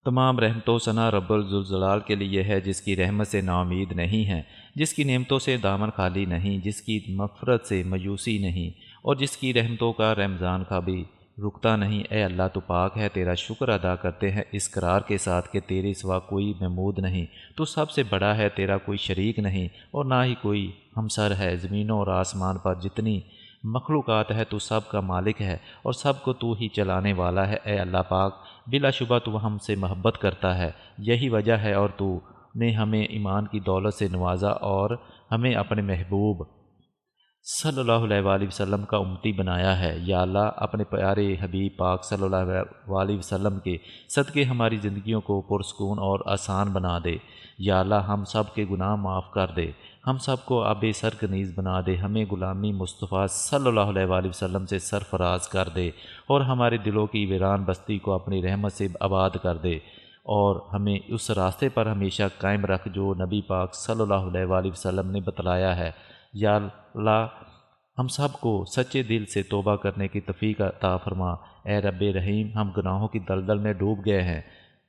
تمام رحمتوں ثنا رب الذوالجلال کے لیے ہے، جس کی رحمت سے ناامید نہیں ہیں، جس کی نعمتوں سے دامن خالی نہیں، جس کی مغفرت سے مایوسی نہیں، اور جس کی رحمتوں کا رمضان کا بھی رکتا نہیں۔ اے اللہ تو پاک ہے، تیرا شکر ادا کرتے ہیں اس قرار کے ساتھ کہ تیرے سوا کوئی معبود نہیں، تو سب سے بڑا ہے، تیرا کوئی شریک نہیں اور نہ ہی کوئی ہمسر ہے۔ زمینوں اور آسمان پر جتنی مخلوقات ہے تو سب کا مالک ہے اور سب کو تو ہی چلانے والا ہے۔ اے اللہ پاک، بلا شبہ تو ہم سے محبت کرتا ہے، یہی وجہ ہے اور تو نے ہمیں ایمان کی دولت سے نوازا اور ہمیں اپنے محبوب صلی اللہ علیہ وآلہ وسلم کا امتی بنایا ہے۔ یا اللہ اپنے پیارے حبیب پاک صلی اللہ علیہ وآلہ وسلم کے صدقے ہماری زندگیوں کو پرسکون اور آسان بنا دے۔ یا اللہ ہم سب کے گناہ معاف کر دے، ہم سب کو آب سرکنیز بنا دے، ہمیں غلامی مصطفیٰ صلی اللہ علیہ وآلہ وسلم سے سرفراز کر دے اور ہمارے دلوں کی ویران بستی کو اپنی رحمت سے آباد کر دے اور ہمیں اس راستے پر ہمیشہ قائم رکھ جو نبی پاک صلی اللہ علیہ وآلہ وسلم نے بتلایا ہے۔ یا اللہ ہم سب کو سچے دل سے توبہ کرنے کی توفیق عطا فرما۔ اے رب رحیم، ہم گناہوں کی دلدل میں ڈوب گئے ہیں،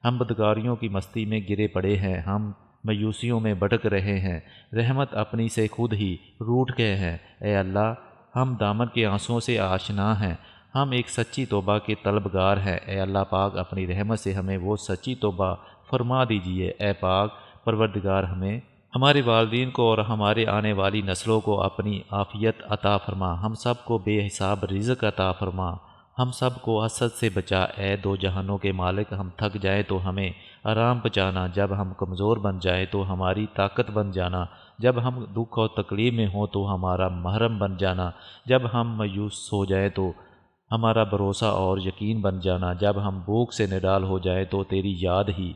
ہم بدکاریوں کی مستی میں گرے پڑے ہیں، ہم مایوسیوں میں بھٹک رہے ہیں، رحمت اپنی سے خود ہی روٹھ گئے ہیں۔ اے اللہ ہم دامن کے آنسوؤں سے آشنا ہیں، ہم ایک سچی توبہ کے طلبگار ہیں۔ اے اللہ پاک اپنی رحمت سے ہمیں وہ سچی توبہ فرما دیجیے۔ اے پاک پروردگار، ہمارے والدین کو اور ہمارے آنے والی نسلوں کو اپنی عافیت عطا فرما، ہم سب کو بے حساب رزق عطا فرما، ہم سب کو حسد سے بچا۔ اے دو جہانوں کے مالک، ہم تھک جائیں تو ہمیں آرام پہنچانا، جب ہم کمزور بن جائیں تو ہماری طاقت بن جانا، جب ہم دکھ اور تکلیف میں ہوں تو ہمارا محرم بن جانا، جب ہم مایوس ہو جائیں تو ہمارا بھروسہ اور یقین بن جانا، جب ہم بھوک سے نڈال ہو جائیں تو تیری یاد ہی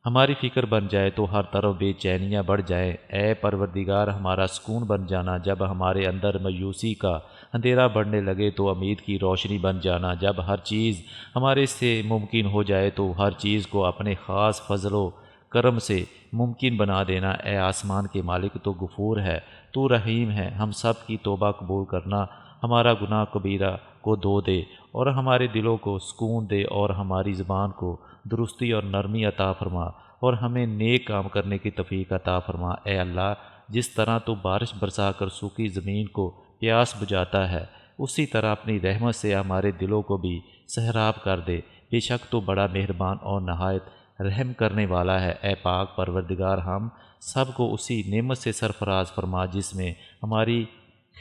ہماری فکر بن جائے، تو ہر طرف بے چینیاں بڑھ جائیں۔ اے پروردگار ہمارا سکون بن جانا، جب ہمارے اندر مایوسی کا اندھیرا بڑھنے لگے تو امید کی روشنی بن جانا، جب ہر چیز ہمارے سے ممکن ہو جائے تو ہر چیز کو اپنے خاص فضل و کرم سے ممکن بنا دینا۔ اے آسمان کے مالک تو غفور ہے، تو رحیم ہے، ہم سب کی توبہ قبول کرنا، ہمارا گناہ کبیرہ کو دھو دے اور ہمارے دلوں کو سکون دے اور ہماری زبان کو درستی اور نرمی عطا فرما اور ہمیں نیک کام کرنے کی توفیق عطا فرما۔ اے اللہ جس طرح تو بارش برسا کر سوکھی زمین کو پیاس بجھاتا ہے، اسی طرح اپنی رحمت سے ہمارے دلوں کو بھی سیراب کر دے، بے شک تو بڑا مہربان اور نہایت رحم کرنے والا ہے۔ اے پاک پروردگار، ہم سب کو اسی نعمت سے سرفراز فرما جس میں ہماری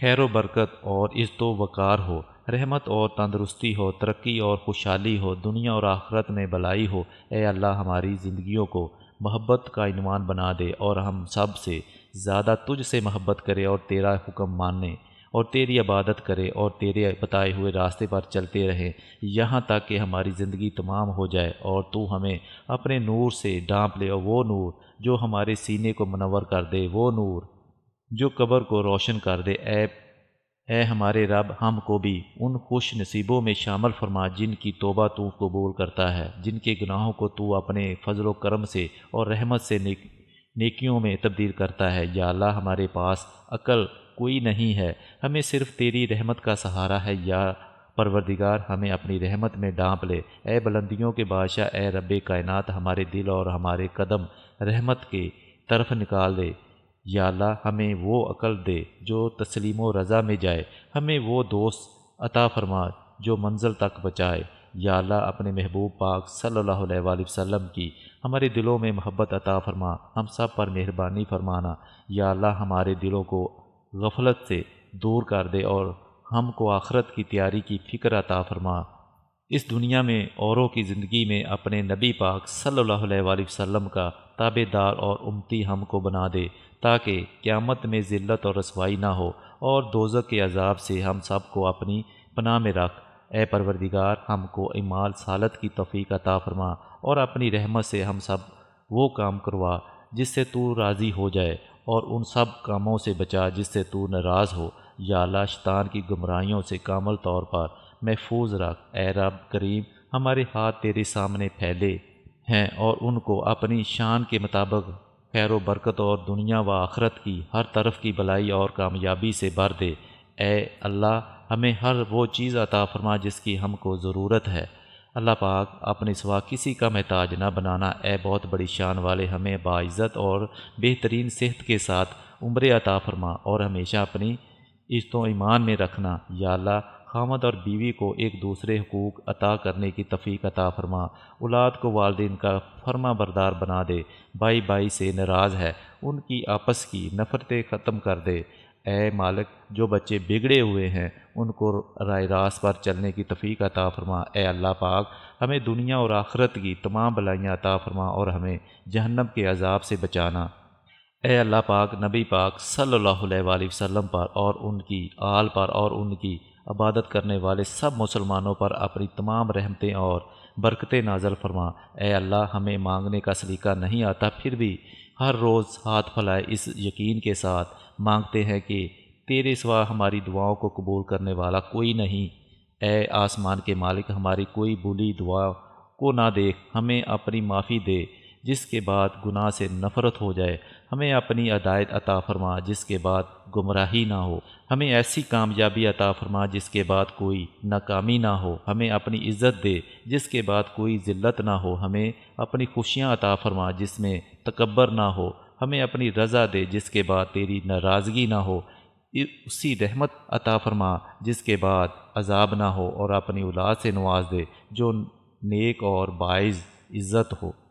خیر و برکت اور عزت و وقار ہو، رحمت اور تندرستی ہو، ترقی اور خوشحالی ہو، دنیا اور آخرت میں بھلائی ہو۔ اے اللہ ہماری زندگیوں کو محبت کا عنوان بنا دے اور ہم سب سے زیادہ تجھ سے محبت کرے اور تیرا حکم ماننے اور تیری عبادت کرے اور تیرے بتائے ہوئے راستے پر چلتے رہیں یہاں تک کہ ہماری زندگی تمام ہو جائے اور تو ہمیں اپنے نور سے ڈھانپ لے، اور وہ نور جو ہمارے سینے کو منور کر دے، وہ نور جو قبر کو روشن کر دے۔ اے ہمارے رب، ہم کو بھی ان خوش نصیبوں میں شامل فرما جن کی توبہ تو قبول کرتا ہے، جن کے گناہوں کو تو اپنے فضل و کرم سے اور رحمت سے نیکیوں میں تبدیل کرتا ہے۔ یا اللہ ہمارے پاس عقل کوئی نہیں ہے، ہمیں صرف تیری رحمت کا سہارا ہے۔ یا پروردگار ہمیں اپنی رحمت میں ڈھانپ لے۔ اے بلندیوں کے بادشاہ، اے رب کائنات، ہمارے دل اور ہمارے قدم رحمت کی طرف نکال دے۔ یا اللہ ہمیں وہ عقل دے جو تسلیم و رضا میں جائے، ہمیں وہ دوست عطا فرما جو منزل تک بچائے۔ یا اللہ اپنے محبوب پاک صلی اللہ علیہ وآلہ وسلم کی ہمارے دلوں میں محبت عطا فرما، ہم سب پر مہربانی فرمانا۔ یا اللہ ہمارے دلوں کو غفلت سے دور کر دے اور ہم کو آخرت کی تیاری کی فکر عطا فرما۔ اس دنیا میں اوروں کی زندگی میں اپنے نبی پاک صلی اللہ علیہ وآلہ وسلم کا تابع دار اور امتی ہم کو بنا دے، تاکہ قیامت میں ذلت اور رسوائی نہ ہو اور دوزخ کے عذاب سے ہم سب کو اپنی پناہ میں رکھ۔ اے پروردگار ہم کو اعمال صالحات کی توفیق عطا فرما اور اپنی رحمت سے ہم سب وہ کام کروا جس سے تو راضی ہو جائے اور ان سب کاموں سے بچا جس سے تو ناراض ہو۔ یا اللہ شیطان کی گمراہیوں سے کامل طور پر محفوظ رکھ۔ اے رب کریم، ہمارے ہاتھ تیرے سامنے پھیلے ہیں اور ان کو اپنی شان کے مطابق خیر و برکت اور دنیا و آخرت کی ہر طرف کی بھلائی اور کامیابی سے بھر دے۔ اے اللہ ہمیں ہر وہ چیز عطا فرما جس کی ہم کو ضرورت ہے، اللہ پاک اپنے سوا کسی کا محتاج نہ بنانا، اے بہت بڑی شان والے، ہمیں باعزت اور بہترین صحت کے ساتھ عمر عطا فرما اور ہمیشہ اپنی عزت و ایمان میں رکھنا۔ یا اللہ، خامد اور بیوی کو ایک دوسرے حقوق عطا کرنے کی توفیق عطا فرما، اولاد کو والدین کا فرما بردار بنا دے، بھائی بھائی سے ناراض ہے ان کی آپس کی نفرتیں ختم کر دے۔ اے مالک، جو بچے بگڑے ہوئے ہیں ان کو راہ راست پر چلنے کی توفیق عطا فرما۔ اے اللہ پاک، ہمیں دنیا اور آخرت کی تمام بلائیاں عطا فرما اور ہمیں جہنم کے عذاب سے بچانا۔ اے اللہ پاک، نبی پاک صلی اللہ علیہ وآلہ وسلم پر اور ان کی آل پر اور ان کی عبادت کرنے والے سب مسلمانوں پر اپنی تمام رحمتیں اور برکتیں نازل فرما۔ اے اللہ، ہمیں مانگنے کا سلیقہ نہیں آتا، پھر بھی ہر روز ہاتھ پھیلائے اس یقین کے ساتھ مانگتے ہیں کہ تیرے سوا ہماری دعاؤں کو قبول کرنے والا کوئی نہیں۔ اے آسمان کے مالک، ہماری کوئی بھولی دعا کو نہ دیکھ، ہمیں اپنی معافی دے جس کے بعد گناہ سے نفرت ہو جائے، ہمیں اپنی ہدایت عطا فرما جس کے بعد گمراہی نہ ہو، ہمیں ایسی کامیابی عطا فرما جس کے بعد کوئی ناکامی نہ ہو، ہمیں اپنی عزت دے جس کے بعد کوئی ذلت نہ ہو، ہمیں اپنی خوشیاں عطا فرما جس میں تکبر نہ ہو، ہمیں اپنی رضا دے جس کے بعد تیری ناراضگی نہ ہو، اسی رحمت عطا فرما جس کے بعد عذاب نہ ہو، اور اپنی اولاد سے نواز دے جو نیک اور باعث عزت ہو۔